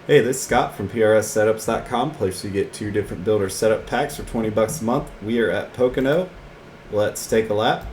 Hey, this is Scott from PRSSetups.com. Place you get two different builder setup packs for 20 bucks a month. We are at Pocono. Let's take a lap.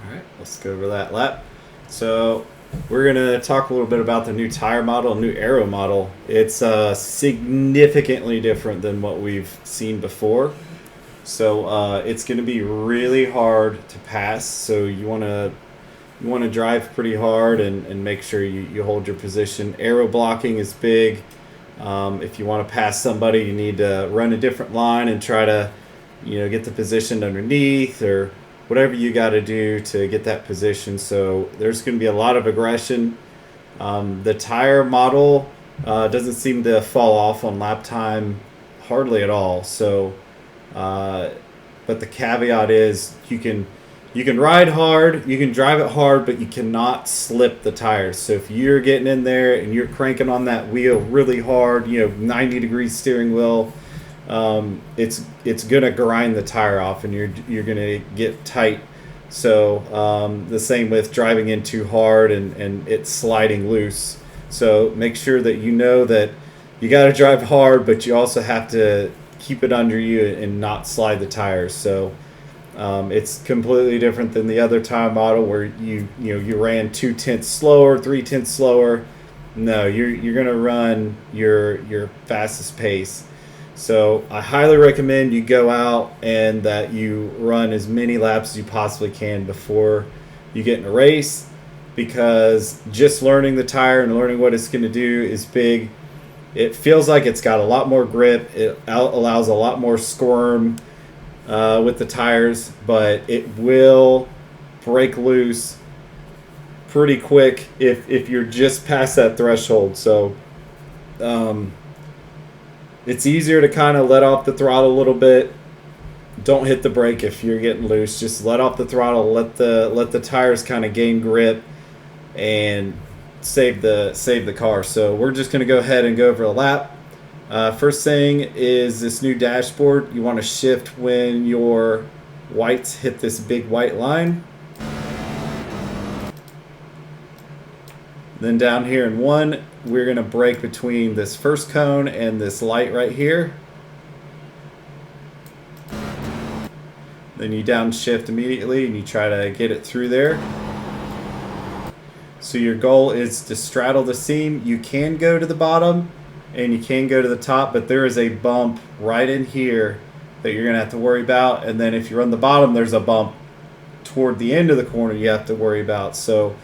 Alright, let's go over that lap. So we're going to talk a little bit about the new tire model, new aero model. It's significantly different than what we've seen before. So it's going to be really hard to pass. So you want to drive pretty hard and make sure you hold your position. Aero blocking is big. If you want to pass somebody, you need to run a different line and try to, get the position underneath or whatever you got to do to get that position. So there's going to be a lot of aggression. The tire model doesn't seem to fall off on lap time hardly at all. So, but the caveat is you can ride hard, you can drive it hard, but you cannot slip the tires. So if you're getting in there and you're cranking on that wheel really hard, 90 degrees steering wheel, it's gonna grind the tire off, and you're gonna get tight. So the same with driving in too hard and it's sliding loose. So make sure that you know that you got to drive hard, but you also have to keep it under you and not slide the tires. So it's completely different than the other tire model where you ran 2/10 slower, 3/10 slower. No, you're gonna run your fastest pace. So I highly recommend you go out and that you run as many laps as you possibly can before you get in a race, because just learning the tire and learning what it's going to do is big. It feels like it's got a lot more grip. It allows a lot more squirm with the tires, but it will break loose pretty quick if you're just past that threshold. So it's easier to kind of let off the throttle a little bit. Don't hit the brake if you're getting loose. Just let off the throttle. Let the tires kind of gain grip and save the car. So we're just going to go ahead and go over a lap. First thing is this new dashboard. You want to shift when your whites hit this big white line. Then down here in 1, we're going to brake between this first cone and this light right here. Then you downshift immediately and you try to get it through there. So your goal is to straddle the seam. You can go to the bottom and you can go to the top, but there is a bump right in here that you're going to have to worry about. And then if you're on the bottom, there's a bump toward the end of the corner you have to worry about. So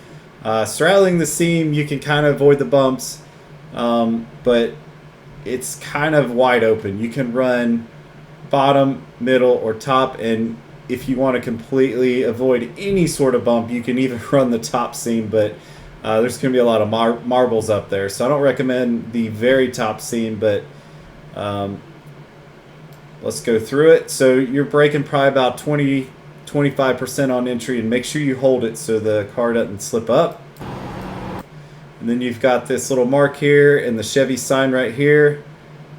straddling the seam, you can kind of avoid the bumps, but it's kind of wide open. You can run bottom, middle, or top, and if you want to completely avoid any sort of bump, you can even run the top seam, but there's going to be a lot of marbles up there. So I don't recommend the very top seam, but let's go through it. So you're braking probably about 25% on entry, and make sure you hold it so the car doesn't slip up. And then you've got this little mark here and the Chevy sign right here,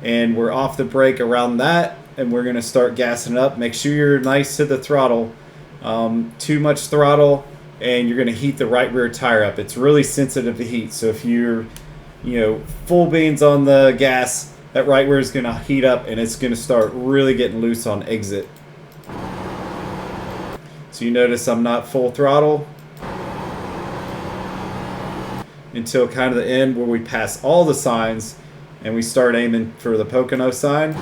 and we're off the brake around that, and we're going to start gassing up. Make sure you're nice to the throttle. Too much throttle and you're going to heat the right rear tire up. It's really sensitive to heat, so if you're full beans on the gas, that right rear is going to heat up and it's going to start really getting loose on exit. So you notice I'm not full throttle until kind of the end where we pass all the signs and we start aiming for the Pocono sign.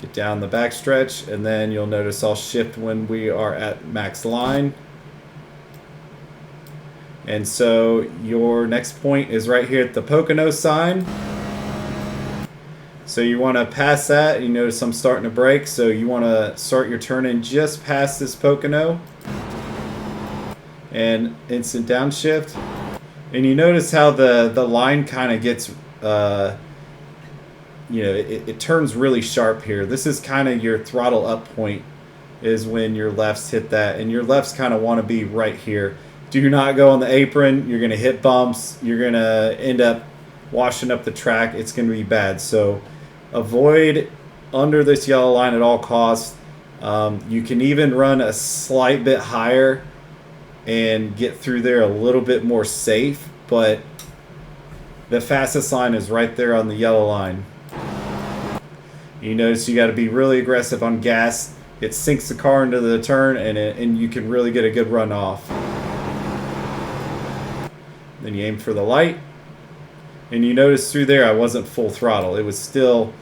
get down the backstretch, and then you'll notice I'll shift when we are at max line. And so your next point is right here at the Pocono sign. So you want to pass that. You notice I'm starting to brake, so you want to start your turn in just past this Pocono. And instant downshift. And you notice how the line kind of gets, it turns really sharp here. This is kind of your throttle up point, is when your lefts hit that. And your lefts kind of want to be right here. Do not go on the apron. You're going to hit bumps. You're going to end up washing up the track. It's going to be bad. So avoid under this yellow line at all costs. You can even run a slight bit higher and get through there a little bit more safe, but the fastest line is right there on the yellow line. You notice you got to be really aggressive on gas. It sinks the car into the turn, and you can really get a good run off. Then you aim for the light, and you notice through there I wasn't full throttle. It was still,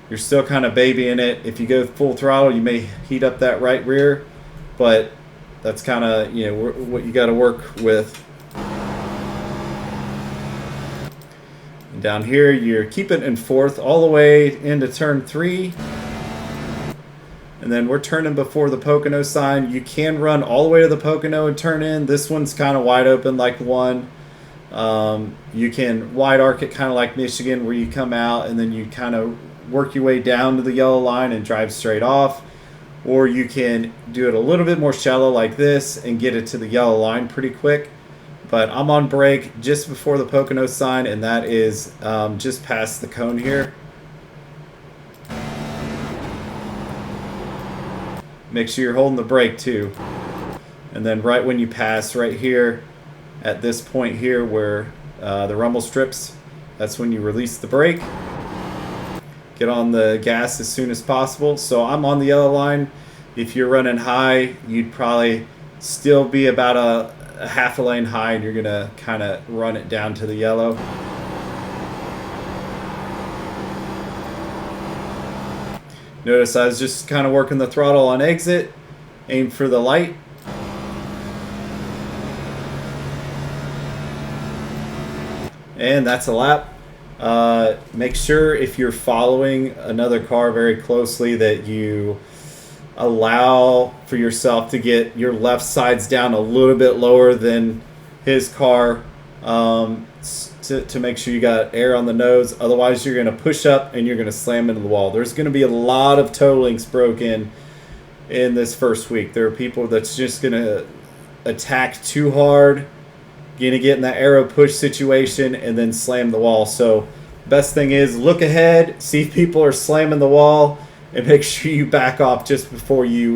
you're still kind of babying it. If you go full throttle, you may heat up that right rear, but that's kind of, what you got to work with. And down here, you're keeping in fourth all the way into turn 3. And then we're turning before the Pocono sign. You can run all the way to the Pocono and turn in. This one's kind of wide open like one. You can wide arc it kind of like Michigan, where you come out and then you kind of work your way down to the yellow line and drive straight off. Or you can do it a little bit more shallow like this and get it to the yellow line pretty quick. But I'm on brake just before the Pocono sign, and that is just past the cone here. Make sure you're holding the brake too. And then right when you pass right here at this point here where the rumble strips, that's when you release the brake. Get on the gas as soon as possible. So I'm on the yellow line. If you're running high, you'd probably still be about a half a lane high, and you're going to kind of run it down to the yellow. Notice I was just kind of working the throttle on exit. Aim for the light. And that's a lap. Make sure if you're following another car very closely that you allow for yourself to get your left sides down a little bit lower than his car, to make sure you got air on the nose. Otherwise you're going to push up and you're going to slam into the wall. There's going to be a lot of toe links broken in this first week. There are people that's just going to attack too hard, going to get in that aero push situation and then slam the wall. So best thing is look ahead, see if people are slamming the wall, and make sure you back off just before you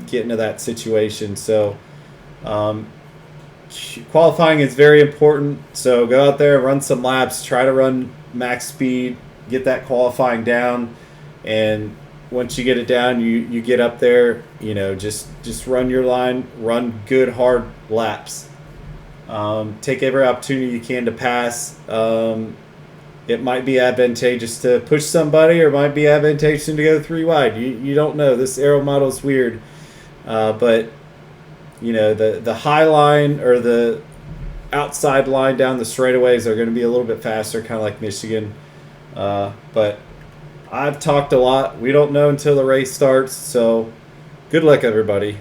get into that situation. So qualifying is very important. So go out there, run some laps, try to run max speed, get that qualifying down, and once you get it down, you get up there, just run your line, run good hard laps. Take every opportunity you can to pass. It might be advantageous to push somebody, or it might be advantageous to go 3 wide. You don't know. This aero model is weird. But, the high line or the outside line down the straightaways are going to be a little bit faster, kind of like Michigan. But I've talked a lot. We don't know until the race starts. So good luck, everybody.